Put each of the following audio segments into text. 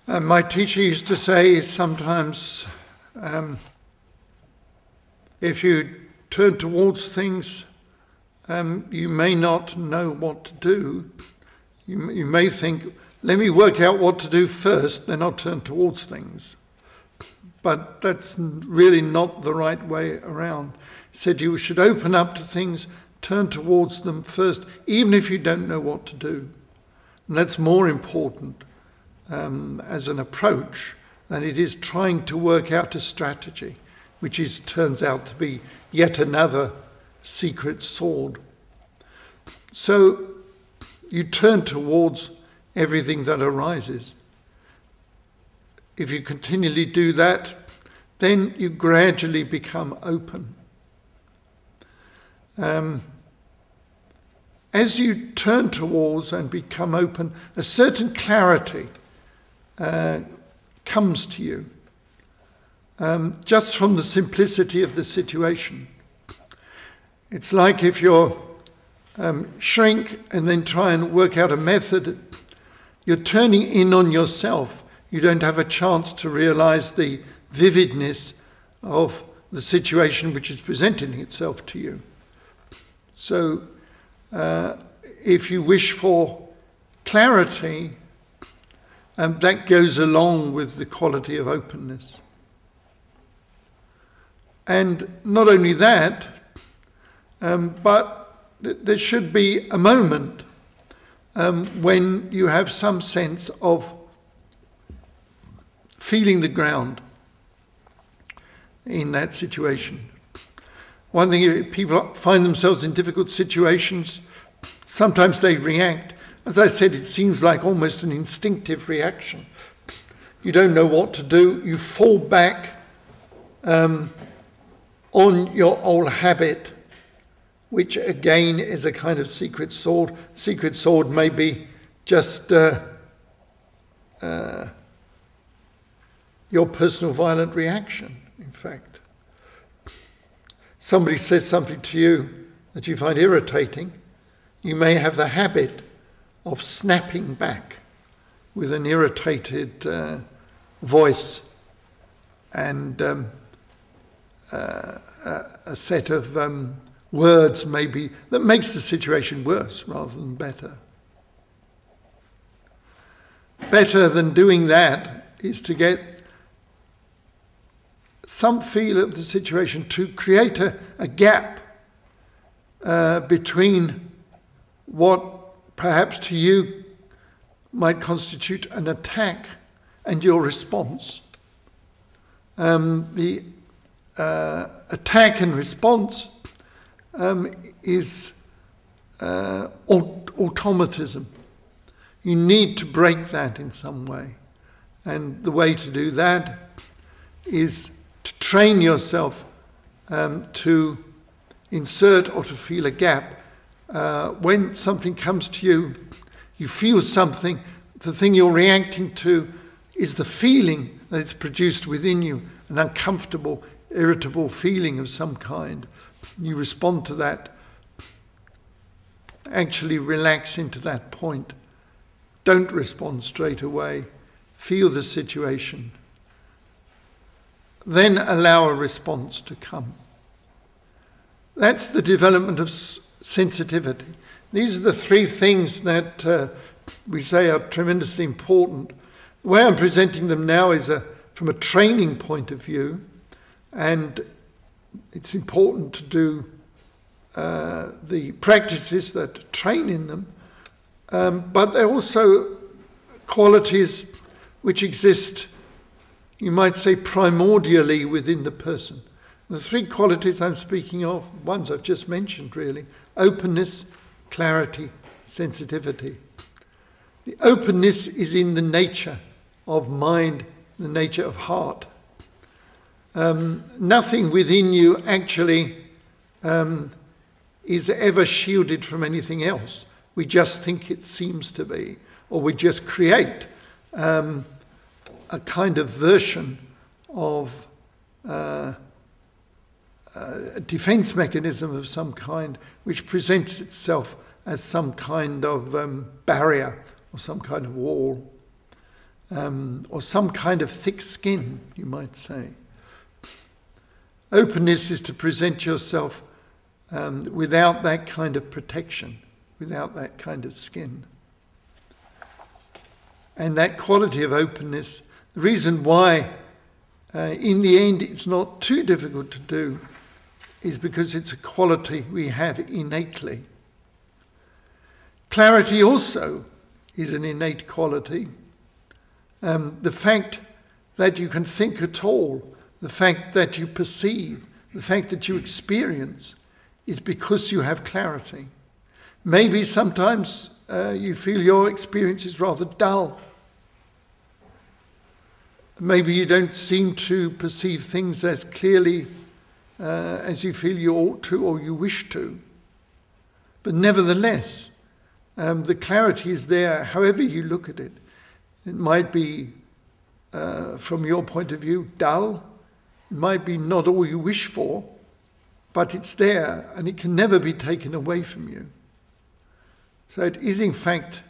My teacher used to say sometimes, if you turn towards things, you may not know what to do. You may think, let me work out what to do first, then I'll turn towards things. But that's really not the right way around. He said you should open up to things, turn towards them first, even if you don't know what to do. And that's more important as an approach than it is trying to work out a strategy, which turns out to be yet another secret sword. So you turn towards everything that arises. If you continually do that, then you gradually become open. As you turn towards and become open, a certain clarity comes to you, just from the simplicity of the situation. It's like if you shrink and then try and work out a method, you're turning in on yourself. You don't have a chance to realize the vividness of the situation which is presenting itself to you. So if you wish for clarity, that goes along with the quality of openness. And not only that, but there should be a moment when you have some sense of feeling the ground in that situation. One thing, if people find themselves in difficult situations, sometimes they react. As I said, it seems like almost an instinctive reaction. You don't know what to do. You fall back on your old habit, which again is a kind of secret sword. Secret sword may be just your personal violent reaction, in fact. Somebody says something to you that you find irritating, you may have the habit of snapping back with an irritated voice and a set of words maybe that makes the situation worse rather than better. Better than doing that is to get some feel of the situation, to create a gap between what perhaps to you might constitute an attack and your response. The attack and response is automatism. You need to break that in some way. And the way to do that is to train yourself to insert or to feel a gap. When something comes to you, you feel something, the thing you're reacting to is the feeling that it's produced within you, an uncomfortable, irritable feeling of some kind. You respond to that. Actually relax into that point. Don't respond straight away. Feel the situation. Then allow a response to come. That's the development of sensitivity. These are the three things that we say are tremendously important. The way I'm presenting them now is from a training point of view, and it's important to do the practices that train in them, but they're also qualities which exist, you might say, primordially within the person. The three qualities I'm speaking of, ones I've just mentioned really: openness, clarity, sensitivity. The openness is in the nature of mind, the nature of heart. Nothing within you actually is ever shielded from anything else. We just think it seems to be, or we just create a kind of version of a defense mechanism of some kind which presents itself as some kind of barrier or some kind of wall, or some kind of thick skin, you might say. Openness is to present yourself without that kind of protection, without that kind of skin. And that quality of openness, the reason why in the end it's not too difficult to do, is because it's a quality we have innately. Clarity also is an innate quality. The fact that you can think at all, the fact that you perceive, the fact that you experience, is because you have clarity. Maybe sometimes you feel your experience is rather dull. Maybe you don't seem to perceive things as clearly as you feel you ought to or you wish to. But nevertheless, the clarity is there however you look at it. It might be, from your point of view, dull. It might be not all you wish for, but it's there and it can never be taken away from you. So it is in fact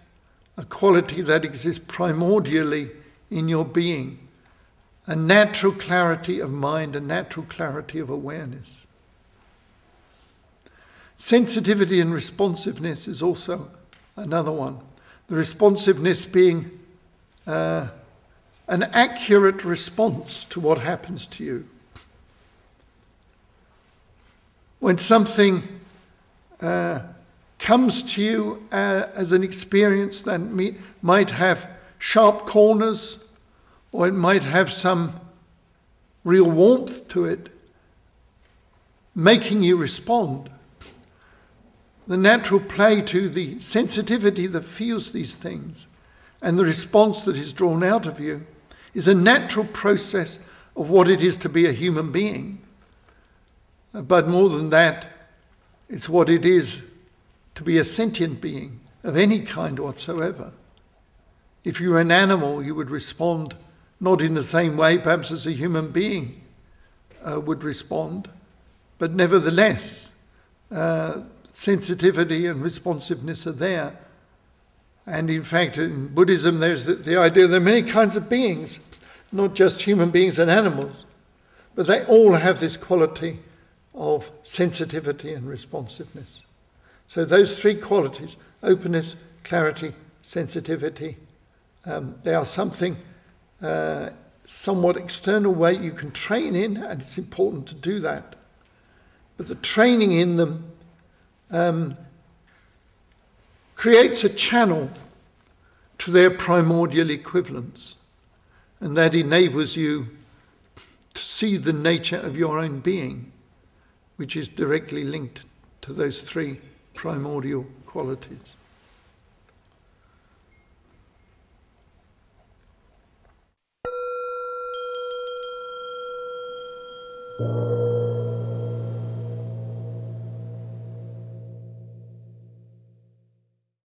a quality that exists primordially in your being, a natural clarity of mind, a natural clarity of awareness. Sensitivity and responsiveness is also another one. The responsiveness being an accurate response to what happens to you. When something comes to you as an experience that might have sharp corners, or it might have some real warmth to it, making you respond. The natural play to the sensitivity that feels these things and the response that is drawn out of you is a natural process of what it is to be a human being. But more than that, it's what it is to be a sentient being of any kind whatsoever. If you were an animal, you would respond not in the same way perhaps as a human being would respond, but nevertheless, sensitivity and responsiveness are there. And in fact, in Buddhism, there's the idea there are many kinds of beings, not just human beings and animals, but they all have this quality of sensitivity and responsiveness. So those three qualities, openness, clarity, sensitivity, they are something somewhat external way you can train in, and it's important to do that. But the training in them creates a channel to their primordial equivalents, and that enables you to see the nature of your own being, which is directly linked to those three primordial qualities.